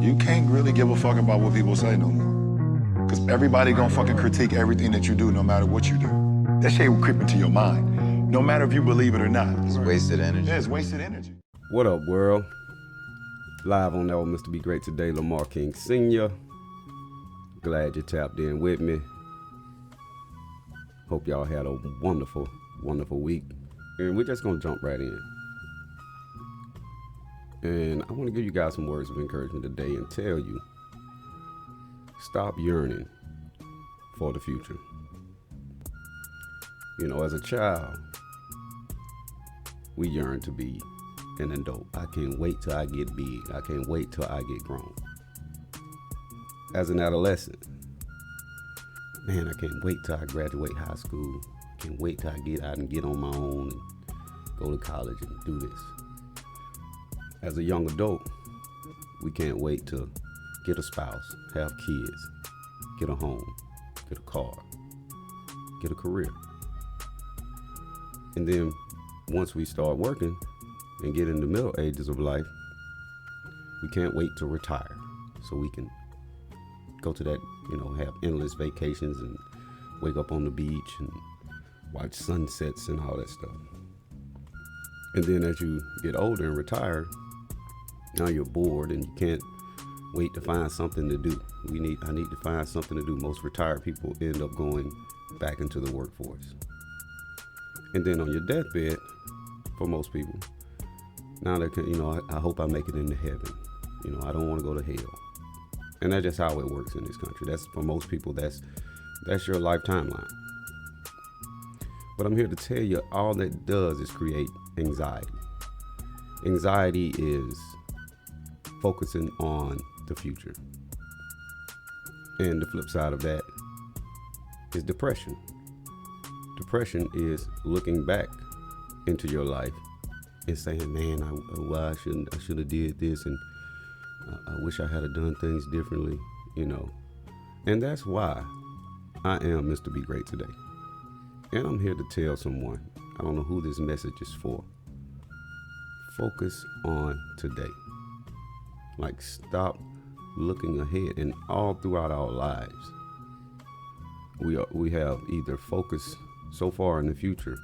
You can't really give a fuck about what people say no more. Because everybody gonna fucking critique everything that you do, no matter what you do. That shit will creep into your mind, no matter if you believe it or not. It's wasted energy. Yeah, it's wasted energy. What up, world? Live on that one, Mr. Be Great today, Lamar King Sr. Glad you tapped in with me. Hope y'all had a wonderful, wonderful week. And we're just gonna jump right in. And I want to give you guys some words of encouragement today and tell you, stop yearning for the future. You know, as a child, we yearn to be an adult. I can't wait till I get big. I can't wait till I get grown. As an adolescent, man, I can't wait till I graduate high school. Can't wait till I get out and get on my own and go to college and do this. As a young adult, we can't wait to get a spouse, have kids, get a home, get a car, get a career. And then once we start working and get in the middle ages of life, we can't wait to retire so we can go to that, have endless vacations and wake up on the beach and watch sunsets and all that stuff. And then as you get older and retire, now you're bored and you can't wait to find something to do. I need to find something to do. Most retired people end up going back into the workforce. And then on your deathbed, for most people, now they can, I hope I make it into heaven. I don't want to go to hell. And that's just how it works in this country. That's for most people, that's your life timeline. But I'm here to tell you, all that does is create anxiety. Anxiety is focusing on the future. And the flip side of that is depression. Depression is looking back into your life and saying, man, I should have did this, and I wish I had done things differently, And that's why I am Mr. Be Great today. And I'm here to tell someone, I don't know who this message is for. Focus on today. Like, stop looking ahead. And all throughout our lives, we have either focused so far in the future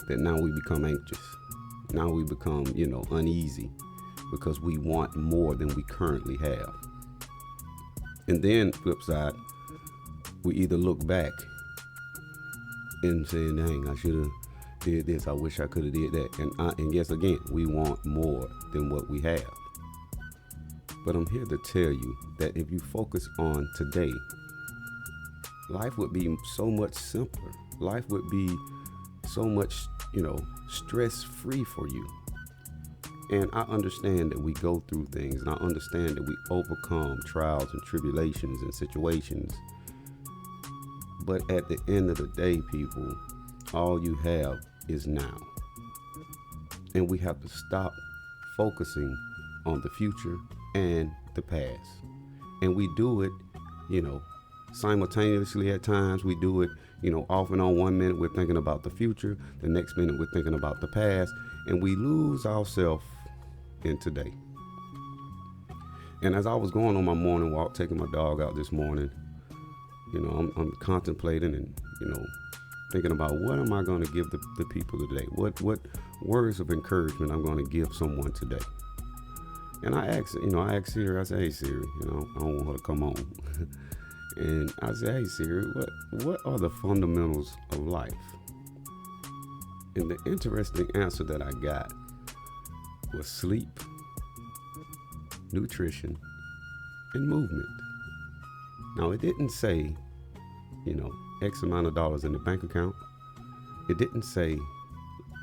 that now we become anxious. Now we become, uneasy because we want more than we currently have. And then, flip side, we either look back and say, dang, I should have did this. I wish I could have did that. And guess again, we want more than what we have. But I'm here to tell you that if you focus on today, life would be so much simpler. Life would be so much, stress-free for you. And I understand that we go through things, and I understand that we overcome trials and tribulations and situations. But at the end of the day, people, all you have is now. And we have to stop focusing on the future and the past. And we do it, simultaneously at times. We do it, off and on. 1 minute we're thinking about the future, the next minute we're thinking about the past, and we lose ourselves in today. And as I was going on my morning walk, taking my dog out this morning, I'm contemplating and, thinking about what am I going to give the people today? What words of encouragement I'm going to give someone today? And I asked Siri, I said, hey Siri, I don't want her to come on. And I said, hey Siri, what are the fundamentals of life? And the interesting answer that I got was sleep, nutrition, and movement. Now, it didn't say, X amount of dollars in the bank account. It didn't say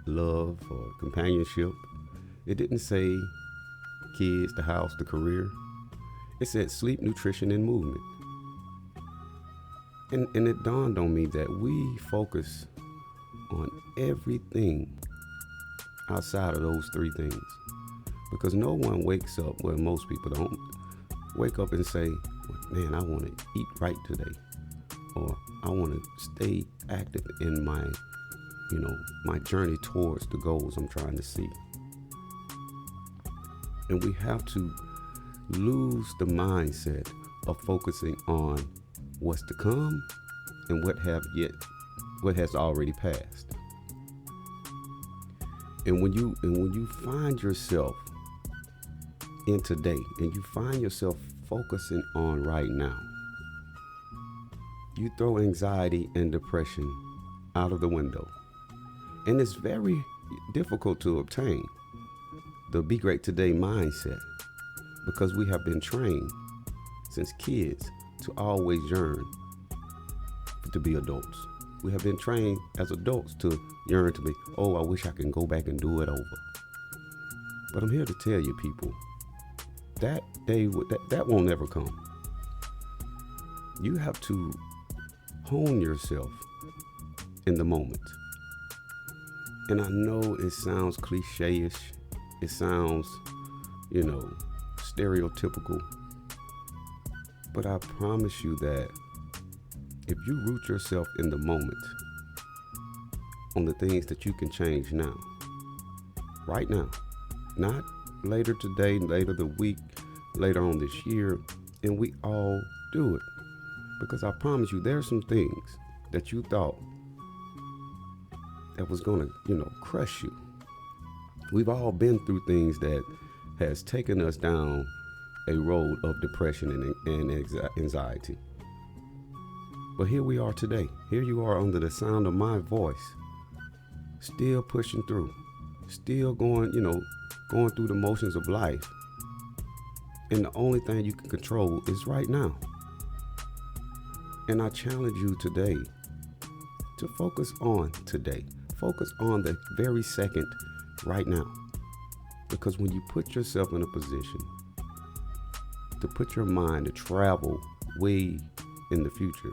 love or companionship. It didn't say kids, the house, the career. It said sleep, nutrition, and movement. And it dawned on me that we focus on everything outside of those three things. Because no one wakes up, well, most people don't wake up and say, man, I want to eat right today. Or I want to stay active in my, my journey towards the goals I'm trying to see. And we have to lose the mindset of focusing on what's to come and what has already passed. And when you find yourself in today and you find yourself focusing on right now, you throw anxiety and depression out of the window. And it's very difficult to obtain the Be Great Today mindset, because we have been trained since kids to always yearn to be adults. We have been trained as adults to yearn to be, oh, I wish I can go back and do it over. But I'm here to tell you, people, that day, that won't ever come. You have to hone yourself in the moment. And I know it sounds cliche-ish. It sounds, stereotypical. But I promise you that if you root yourself in the moment on the things that you can change now, right now, not later today, later the week, later on this year, and we all do it. Because I promise you, there are some things that you thought that was gonna, crush you. We've all been through things that has taken us down a road of depression and anxiety. But here we are today. Here you are under the sound of my voice, still pushing through, still going through the motions of life. And the only thing you can control is right now. And I challenge you today to focus on today. Focus on the very second right now. Because when you put yourself in a position to put your mind to travel way in the future,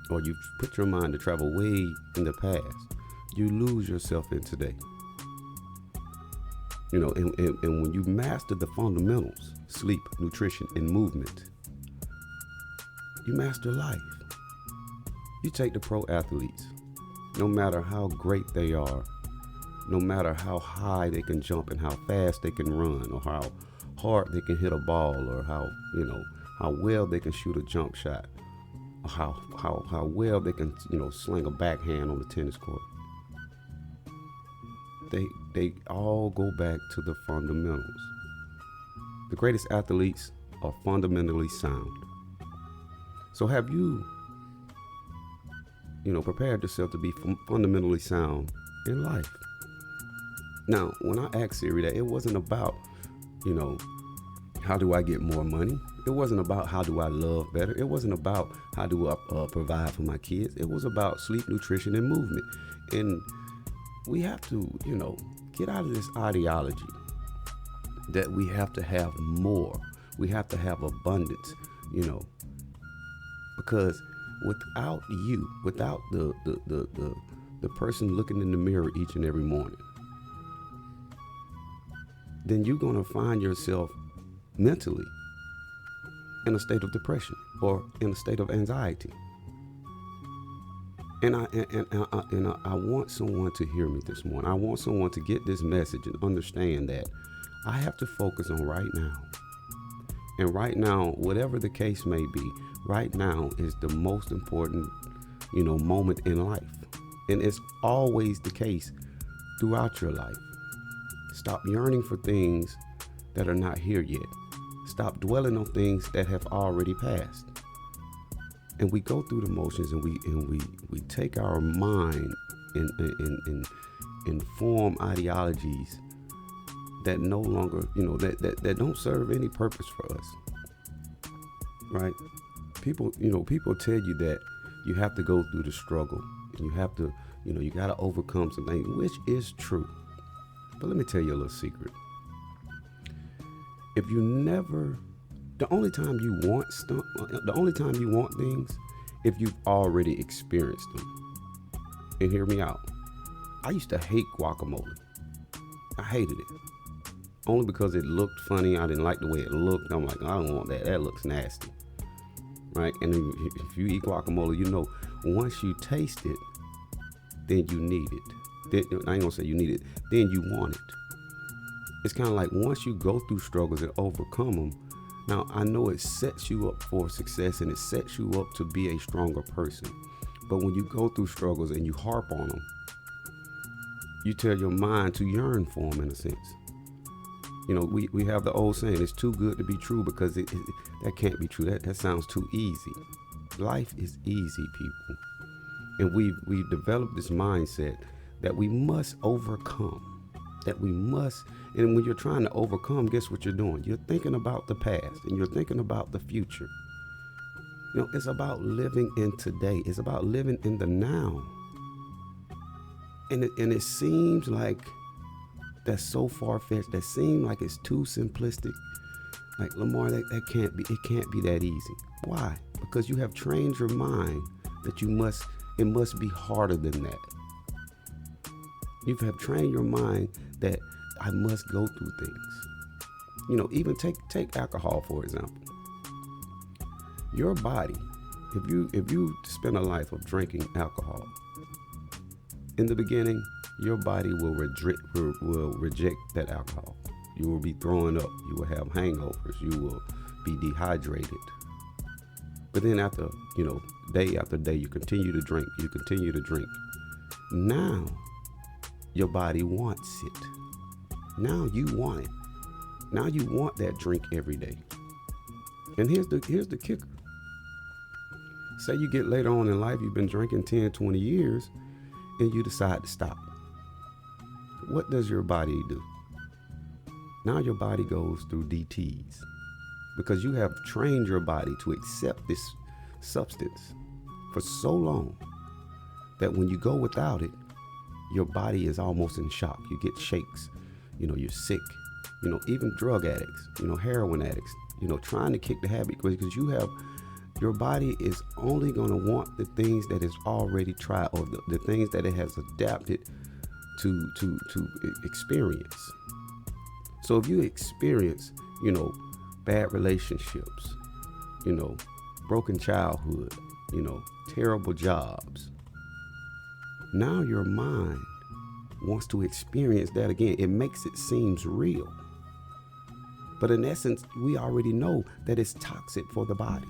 or you put your mind to travel way in the past, you lose yourself in today. And when you master the fundamentals, sleep, nutrition, and movement, you master life. You take the pro athletes, no matter how great they are, no matter how high they can jump and how fast they can run, or how hard they can hit a ball, or how well they can shoot a jump shot, or how well they can sling a backhand on the tennis court. They all go back to the fundamentals. The greatest athletes are fundamentally sound. So have you prepared yourself to be fundamentally sound in life? Now, when I asked Siri that, it wasn't about, how do I get more money? It wasn't about how do I love better. It wasn't about how do I provide for my kids. It was about sleep, nutrition, and movement. And we have to, get out of this ideology that we have to have more. We have to have abundance, because without you, without the person looking in the mirror each and every morning, then you're going to find yourself mentally in a state of depression or in a state of anxiety. And I want someone to hear me this morning. I want someone to get this message and understand that I have to focus on right now. And right now, whatever the case may be, right now is the most important, moment in life. And it's always the case throughout your life. Stop yearning for things that are not here yet. Stop dwelling on things that have already passed. And we go through the motions, and we take our mind and form ideologies that no longer, that don't serve any purpose for us. Right? People tell you that you have to go through the struggle, and you have to, you got to overcome some things, which is true. But let me tell you a little secret. The only time you want things, if you've already experienced them. And hear me out. I used to hate guacamole. I hated it. Only because it looked funny. I didn't like the way it looked. I'm like, I don't want that. That looks nasty. Right? And if you eat guacamole, once you taste it, then you need it. I ain't gonna say you need it. Then you want it. it's kind of like once you go through struggles and overcome them, now I know it sets you up for success and it sets you up to be a stronger person. But when you go through struggles and you harp on them, you tell your mind to yearn for them in a sense. We have the old saying, it's too good to be true, because that can't be true. That sounds too easy. Life is easy, people. And we've developed this mindset that we must overcome. And when you're trying to overcome, guess what you're doing? You're thinking about the past and you're thinking about the future. It's about living in today. It's about living in the now. And it seems like that's so far-fetched. That seems like it's too simplistic. Like, Lamar, it can't be that easy. Why? Because you have trained your mind that it must be harder than that. You have trained your mind that I must go through things. Even take alcohol, for example. Your body, if you spend a life of drinking alcohol, in the beginning, your body will reject that alcohol. You will be throwing up. You will have hangovers. You will be dehydrated. But then after, day after day, you continue to drink. Now, your body wants it. Now you want it. Now you want that drink every day. And here's the kicker. Say you get later on in life, you've been drinking 10, 20 years, and you decide to stop. What does your body do? Now your body goes through DTs because you have trained your body to accept this substance for so long that when you go without it, your body is almost in shock. You get shakes, you're sick, even drug addicts, heroin addicts, trying to kick the habit because your body is only going to want the things that it's already tried or the things that it has adapted to experience. So if you experience, bad relationships, broken childhood, terrible jobs, now your mind wants to experience that again. It makes it seems real. But in essence, we already know that it's toxic for the body.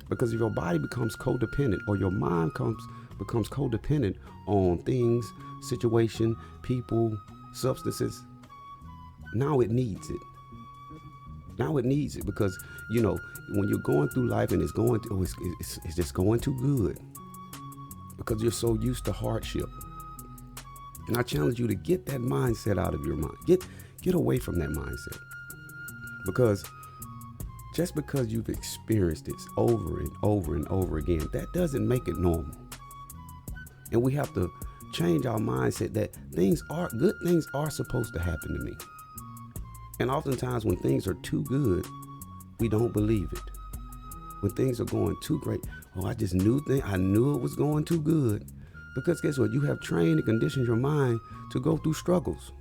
Because if your body becomes codependent or your mind becomes codependent on things, situation, people, substances, now it needs it. Now it needs it because, when you're going through life and it's just going too good because you're so used to hardship. And I challenge you to get that mindset out of your mind. Get away from that mindset. Because just because you've experienced this over and over and over again, that doesn't make it normal. And we have to change our mindset that good things are supposed to happen to me. And oftentimes when things are too good, we don't believe it. When things are going too great, I just knew it was going too good. Because guess what? You have trained and conditioned your mind to go through struggles.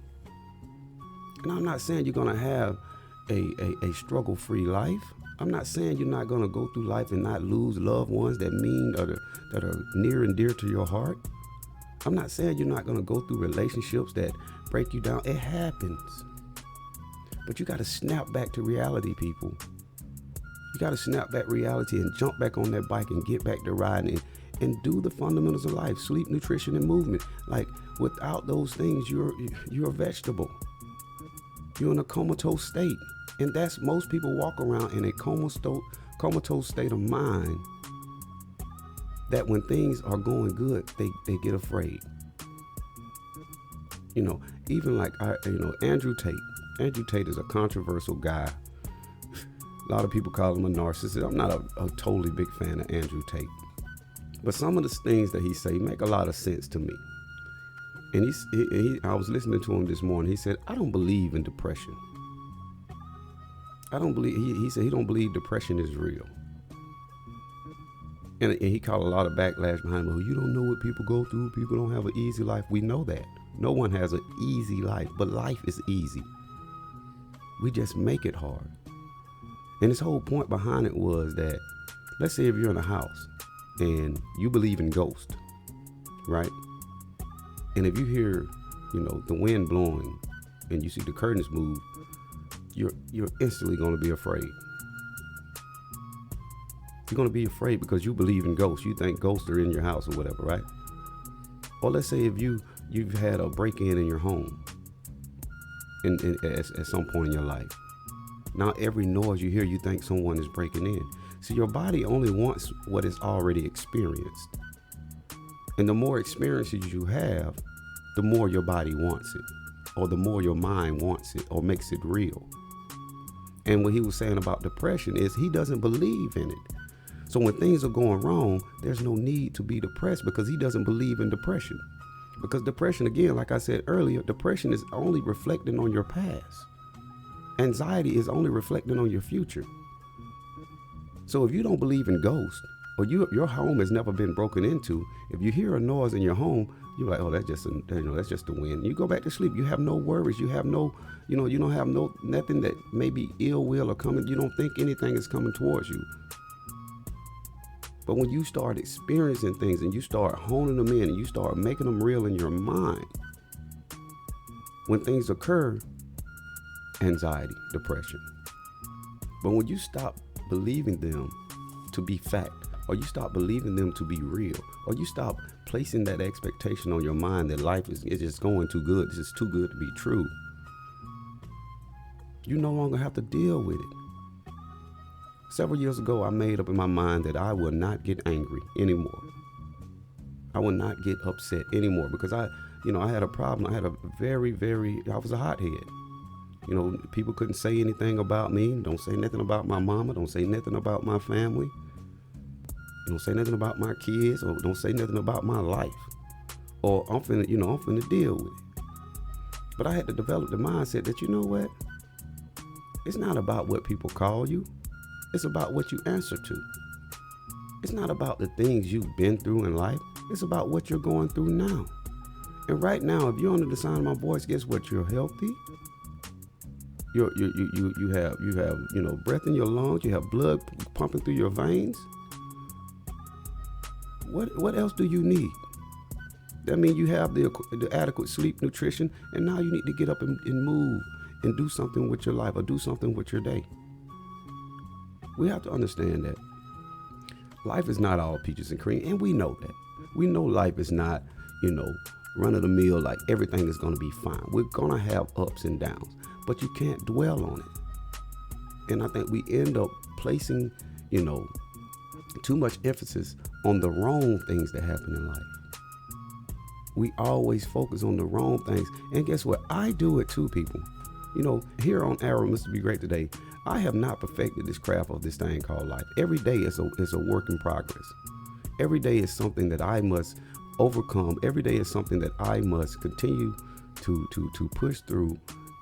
And I'm not saying you're going to have a struggle-free life. I'm not saying you're not going to go through life and not lose loved ones that are near and dear to your heart. I'm not saying you're not going to go through relationships that break you down. It happens. But you got to snap back to reality, people. You got to snap back reality and jump back on that bike and get back to riding and do the fundamentals of life, sleep, nutrition, and movement. Like, without those things, you're a vegetable. You're in a comatose state. And that's most people walk around in a comatose state of mind that when things are going good, they get afraid. Even like, Andrew Tate. Andrew Tate is a controversial guy. A lot of people call him a narcissist. I'm not a totally big fan of Andrew Tate. But some of the things that he say make a lot of sense to me. And I was listening to him this morning. He said, I don't believe in depression. He said he don't believe depression is real. And he caught a lot of backlash behind him. You don't know what people go through. People don't have an easy life. We know that. No one has an easy life, but life is easy. We just make it hard. And his whole point behind it was that, let's say if you're in a house and you believe in ghosts, right? And if you hear, the wind blowing and you see the curtains move, you're instantly going to be afraid. You're going to be afraid because you believe in ghosts. You think ghosts are in your house or whatever, right? Or let's say if you've had a break-in in your home at some point in your life. Now every noise you hear, you think someone is breaking in. See, your body only wants what it's already experienced. And the more experiences you have, the more your body wants it, or the more your mind wants it, or makes it real. And what he was saying about depression is he doesn't believe in it. So when things are going wrong, there's no need to be depressed because he doesn't believe in depression. Because depression, again, like I said earlier, depression is only reflecting on your past. Anxiety is only reflecting on your future. So if you don't believe in ghosts, or your home has never been broken into, if you hear a noise in your home, you're like, oh, that's just the wind. You go back to sleep. You have no worries. You have no, you don't have nothing that may be ill will or coming. You don't think anything is coming towards you. But when you start experiencing things and you start honing them in and you start making them real in your mind, when things occur, anxiety, depression. But when you stop believing them to be fact, or you stop believing them to be real, or you stop placing that expectation on your mind that life is just going too good, this is too good to be true, you no longer have to deal with it. Several years ago, I made up in my mind that I will not get angry anymore. I will not get upset anymore because I had a problem. I had I was a hothead. People couldn't say anything about me. Don't say nothing about my mama. Don't say nothing about my family. Don't say nothing about my kids, or don't say nothing about my life. Or I'm finna deal with it. But I had to develop the mindset that, you know what? It's not about what people call you. It's about what you answer to. It's not about the things you've been through in life. It's about what you're going through now. And right now, if you're under the sound of my voice, guess what? You're healthy. You have breath in your lungs. You have blood pumping through your veins. What else do you need? That means you have the adequate sleep, nutrition, and now you need to get up and move and do something with your life or do something with your day. We have to understand that life is not all peaches and cream, and we know that. We know life is not, run of the mill, like everything is going to be fine. We're going to have ups and downs, but you can't dwell on it. And I think we end up placing, too much emphasis on the wrong things that happen in life. We always focus on the wrong things. And guess what? I do it too, people. Here on Arrow, Mr. Be Great Today, I have not perfected this craft of this thing called life. Every day is a work in progress. Every day is something that I must overcome. Every day is something that I must continue to push through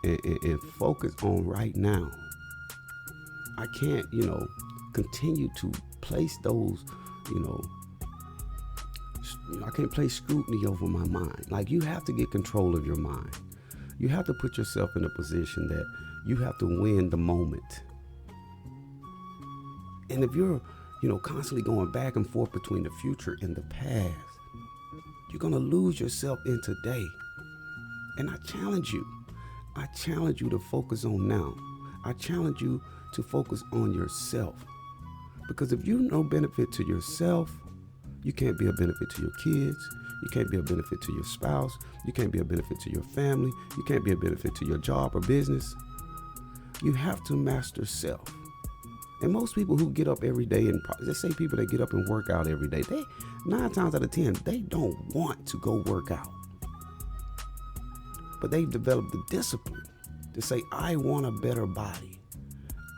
and focus on right now. I can't, continue to place those, I can't place scrutiny over my mind. Like, you have to get control of your mind. You have to put yourself in a position that you have to win the moment. And if you're, constantly going back and forth between the future and the past, you're going to lose yourself in today. And I challenge you to focus on now. I challenge you to focus on yourself. Because if you're no benefit to yourself, you can't be a benefit to your kids. You can't be a benefit to your spouse. You can't be a benefit to your family. You can't be a benefit to your job or business. You have to master self. And most people who get up every day, and let's say people that get up and work out every day, they 9 times out of 10, they don't want to go work out. But they've developed the discipline to say, I want a better body.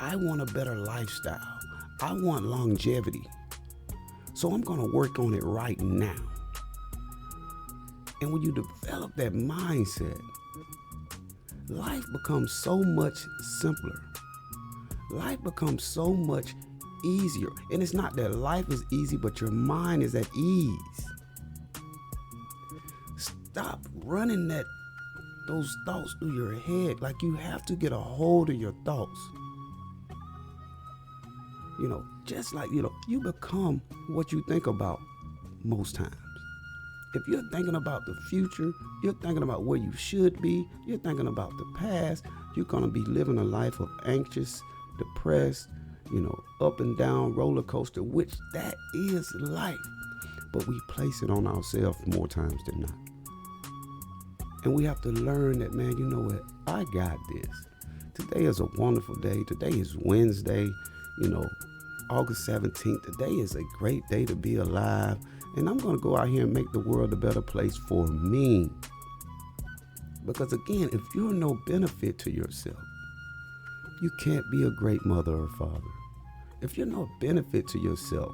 I want a better lifestyle. I want longevity. So I'm going to work on it right now. And when you develop that mindset, life becomes so much simpler. Life becomes so much easier. And it's not that life is easy, but your mind is at ease. Stop running those thoughts through your head. Like, you have to get a hold of your thoughts. Just like, you become what you think about most times. If you're thinking about the future, you're thinking about where you should be, you're thinking about the past, you're going to be living a life of anxious, depressed, up and down roller coaster, which that is life. But we place it on ourselves more times than not. And we have to learn that, man, you know what? I got this. Today is a wonderful day. Today is Wednesday, August 17th. Today is a great day to be alive. And I'm going to go out here and make the world a better place for me. Because again, if you're no benefit to yourself, you can't be a great mother or father. If you're no benefit to yourself,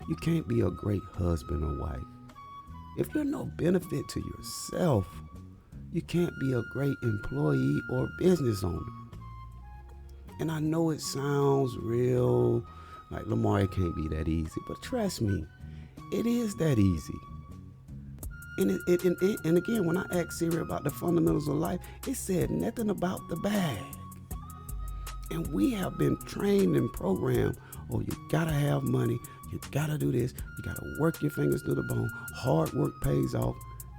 you can't be a great husband or wife. If you're no benefit to yourself, you can't be a great employee or business owner. And I know it sounds real, like Lamar, it can't be that easy, but trust me, it is that easy. And again, when I asked Siri about the fundamentals of life, it said nothing about the bag. And we have been trained and programmed, you gotta have money, you gotta do this, you gotta work your fingers to the bone, hard work pays off.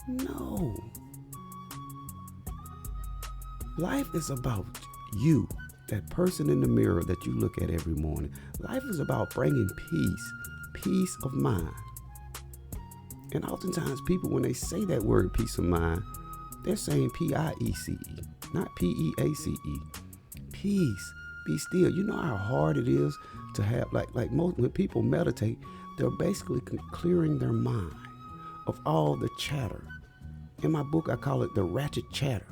No. Life is about you, that person in the mirror that you look at every morning. Life is about bringing peace of mind. And oftentimes people, when they say that word peace of mind, they're saying P-I-E-C-E, not P-E-A-C-E. Peace. Be still. You know how hard it is to have, like most, when people meditate, they're basically clearing their mind of all the chatter. In my book, I call it the ratchet chatter.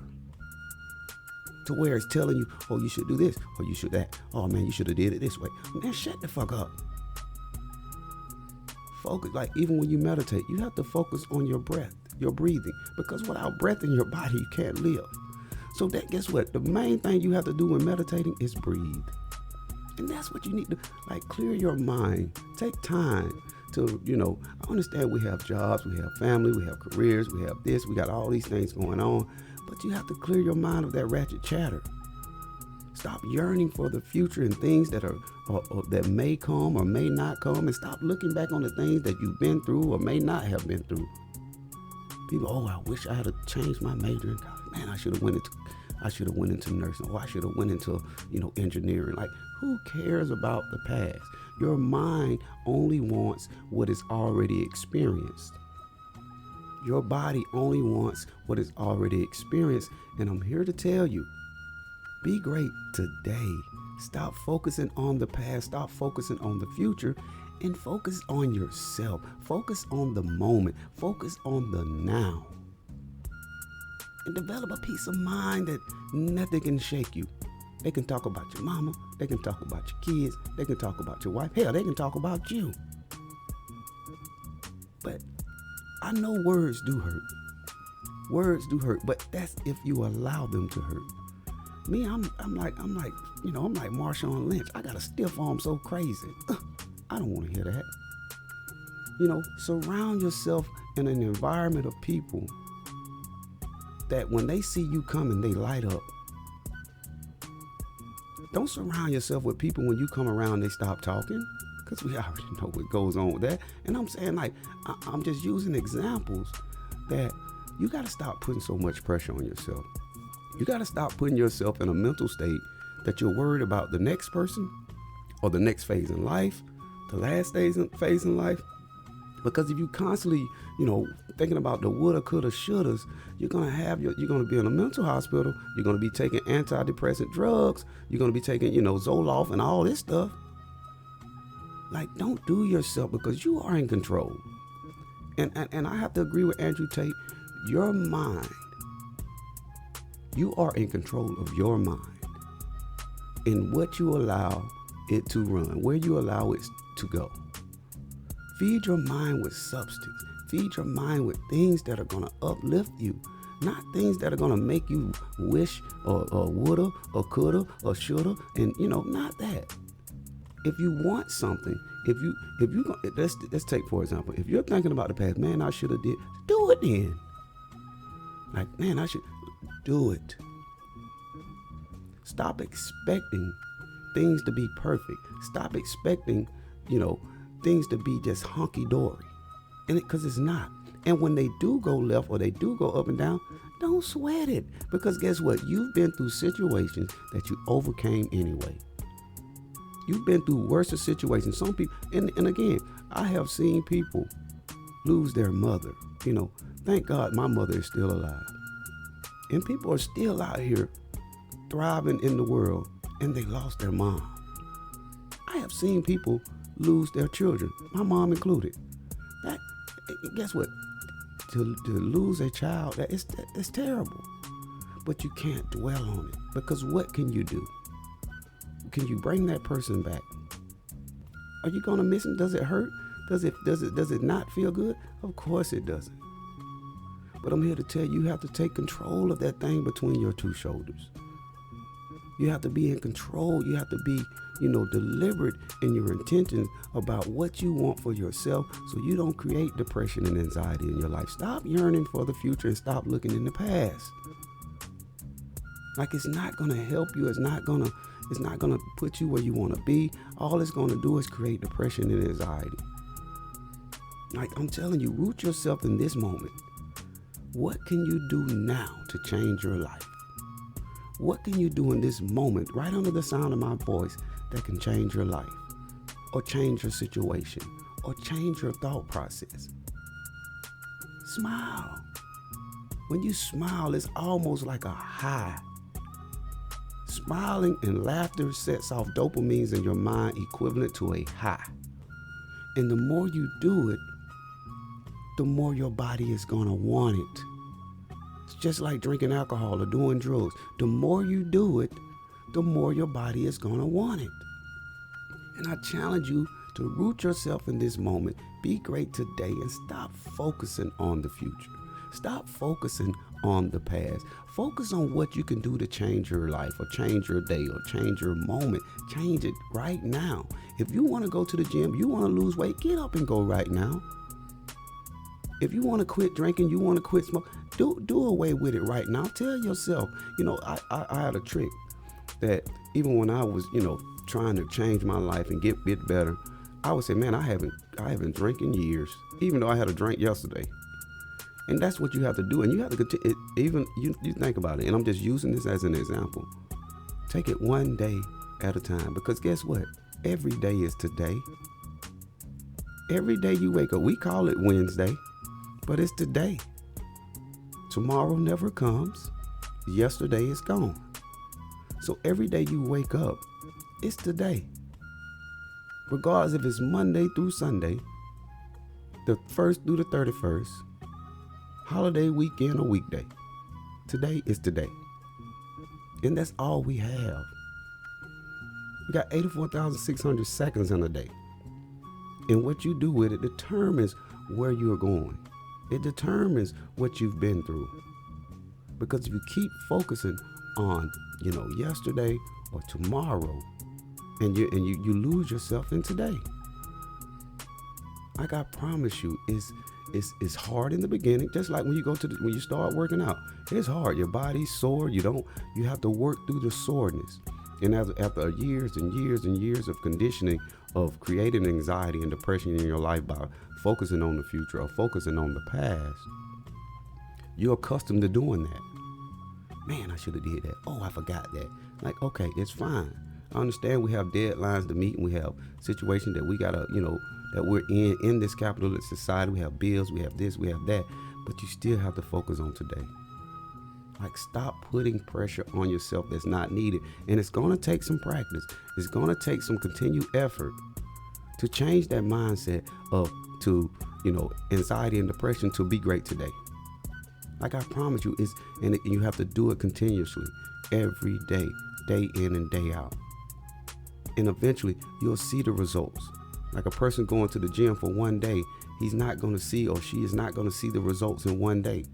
To where it's telling you, you should do this, or you should that. Oh man, you should have did it this way. Man, shut the fuck up. Focus, like even when you meditate, you have to focus on your breath, your breathing, because without breath in your body, you can't live. So that, guess what? The main thing you have to do when meditating is breathe. And that's what you need to, clear your mind. Take time to, I understand we have jobs, we have family, we have careers, we have this, we got all these things going on, but you have to clear your mind of that ratchet chatter. Stop yearning for the future and things that that may come or may not come, and stop looking back on the things that you've been through or may not have been through. People, I wish I had changed my major in college. Man, I should have went into nursing, or I should have went into, engineering. Who cares about the past? Your mind only wants what is already experienced. Your body only wants what is already experienced. And I'm here to tell you, be great today. Stop focusing on the past. Stop focusing on the future. And focus on yourself. Focus on the moment. Focus on the now. And develop a peace of mind that nothing can shake you. They can talk about your mama. They can talk about your kids. They can talk about your wife. Hell, they can talk about you. But I know words do hurt. Words do hurt, but that's if you allow them to hurt. Me, I'm like Marshawn Lynch. I got a stiff arm so crazy. I don't want to hear that. Surround yourself in an environment of people that when they see you coming, they light up. Don't surround yourself with people when you come around, they stop talking, because we already know what goes on with that. And I'm saying, I'm just using examples that you got to stop putting so much pressure on yourself. You got to stop putting yourself in a mental state that you're worried about the next person or the next phase in life, the last phase in life. Because if you constantly, thinking about the woulda, coulda, shouldas, you're gonna be in a mental hospital. You're gonna be taking antidepressant drugs. You're gonna be taking, Zoloft and all this stuff. Don't do yourself, because you are in control. And I have to agree with Andrew Tate. Your mind, you are in control of your mind and what you allow it to run, where you allow it to go. Feed your mind with substance. Feed your mind with things that are going to uplift you, not things that are going to make you wish or woulda or coulda or shoulda, and not that. If you want something, if you let's take for example, if you're thinking about the past, man, I should have did, do it then. Man, I should do it. Stop expecting things to be perfect. Stop expecting, things to be just hunky-dory. Because it's not. And when they do go left or they do go up and down, don't sweat it. Because guess what? You've been through situations that you overcame anyway. You've been through worse situations. Some people, and again, I have seen people lose their mother. Thank God my mother is still alive. And people are still out here thriving in the world, and they lost their mom. I have seen people lose their children, my mom included. Guess what? To lose a child, it's terrible. But you can't dwell on it, because what can you do? Can you bring that person back? Are you gonna miss them? Does it hurt? Does it not feel good? Of course it doesn't. But I'm here to tell you, you have to take control of that thing between your two shoulders. You have to be in control. You have to be, deliberate in your intentions about what you want for yourself, so you don't create depression and anxiety in your life. Stop yearning for the future and stop looking in the past. Like, it's not gonna help you. It's not gonna put you where you want to be. All it's gonna do is create depression and anxiety. Like, I'm telling you, root yourself in this moment. What can you do now to change your life? What can you do in this moment, right under the sound of my voice, that can change your life, or change your situation, or change your thought process? Smile. When you smile, it's almost like a high. Smiling and laughter sets off dopamines in your mind equivalent to a high. And the more you do it, the more your body is gonna want it. It's just like drinking alcohol or doing drugs. The more you do it, the more your body is gonna want it. And I challenge you to root yourself in this moment. Be great today and stop focusing on the future. Stop focusing on the past. Focus on what you can do to change your life, or change your day, or change your moment. Change it right now. If you want to go to the gym, you want to lose weight, get up and go right now. If you want to quit drinking, you want to quit smoking, do away with it right now. Tell yourself, I had a trick that even when I was, trying to change my life and get better, I would say, man, I haven't drank in years, even though I had a drink yesterday. And that's what you have to do. And you have to continue, even you think about it. And I'm just using this as an example. Take it one day at a time, because guess what? Every day is today. Every day you wake up, we call it Wednesday, but it's today. Tomorrow never comes. Yesterday is gone. So every day you wake up, it's today. Regardless if it's Monday through Sunday, the 1st through the 31st, holiday, weekend, or weekday. Today is today. And that's all we have. We got 84,600 seconds in a day. And what you do with it determines where you're going. It determines what you've been through. Because if you keep focusing on, yesterday or tomorrow, and you lose yourself in today. Like, I promise you, it's hard in the beginning. Just like when you start working out, it's hard. Your body's sore. You have to work through the soreness. And after years and years and years of conditioning, of creating anxiety and depression in your life by focusing on the future or focusing on the past, you're accustomed to doing that. Man, I should have did that. Oh, I forgot that. Like, okay, it's fine. I understand we have deadlines to meet, and we have situations that we gotta, that we're in this capitalist society. We have bills, we have this, we have that, but you still have to focus on today. Like, stop putting pressure on yourself that's not needed. And it's gonna take some practice. It's gonna take some continued effort to change that mindset to anxiety and depression to be great today. Like, I promise you, you have to do it continuously, every day, day in and day out. And eventually you'll see the results. Like, a person going to the gym for one day, he's not going to see, or she is not going to see the results in one day.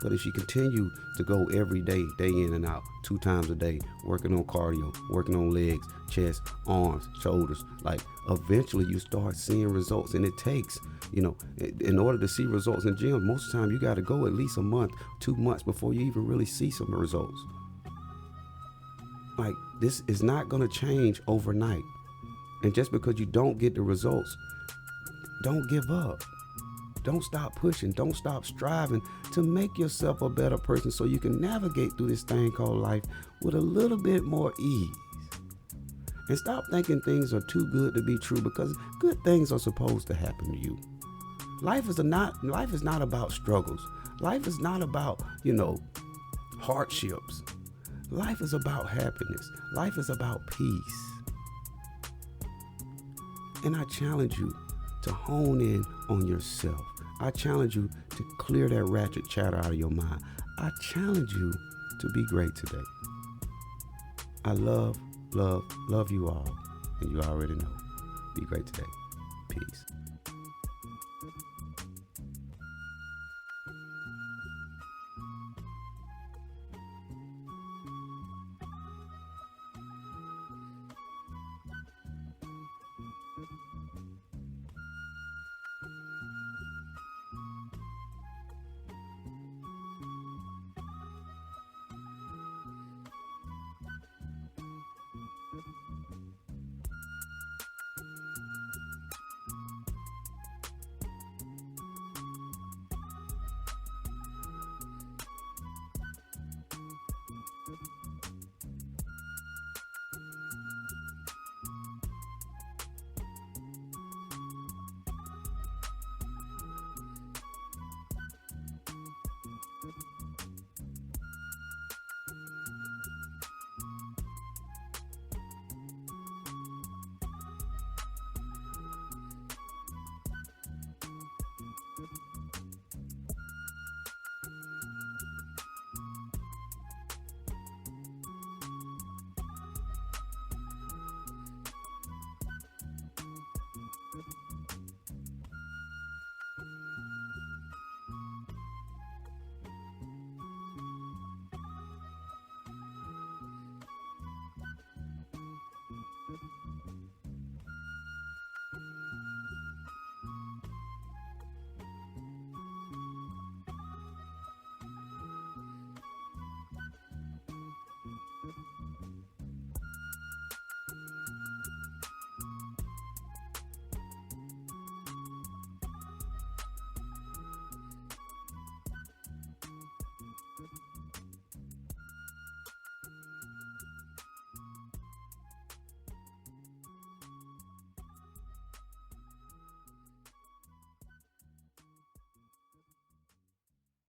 But if she continues to go every day, day in and out, 2 times a day, working on cardio, working on legs, chest, arms, shoulders, like, eventually you start seeing results. And it takes, in order to see results in gym, most of the time you got to go at least a month, 2 months before you even really see some results. Like, this is not going to change overnight. And just because you don't get the results, don't give up. Don't stop pushing. Don't stop striving to make yourself a better person so you can navigate through this thing called life with a little bit more ease. And stop thinking things are too good to be true, because good things are supposed to happen to you. Life is not about struggles. Life is not about, hardships. Life is about happiness. Life is about peace. And I challenge you to hone in on yourself. I challenge you to clear that ratchet chatter out of your mind. I challenge you to be great today. I love you all. And you already know. Be great today. Peace.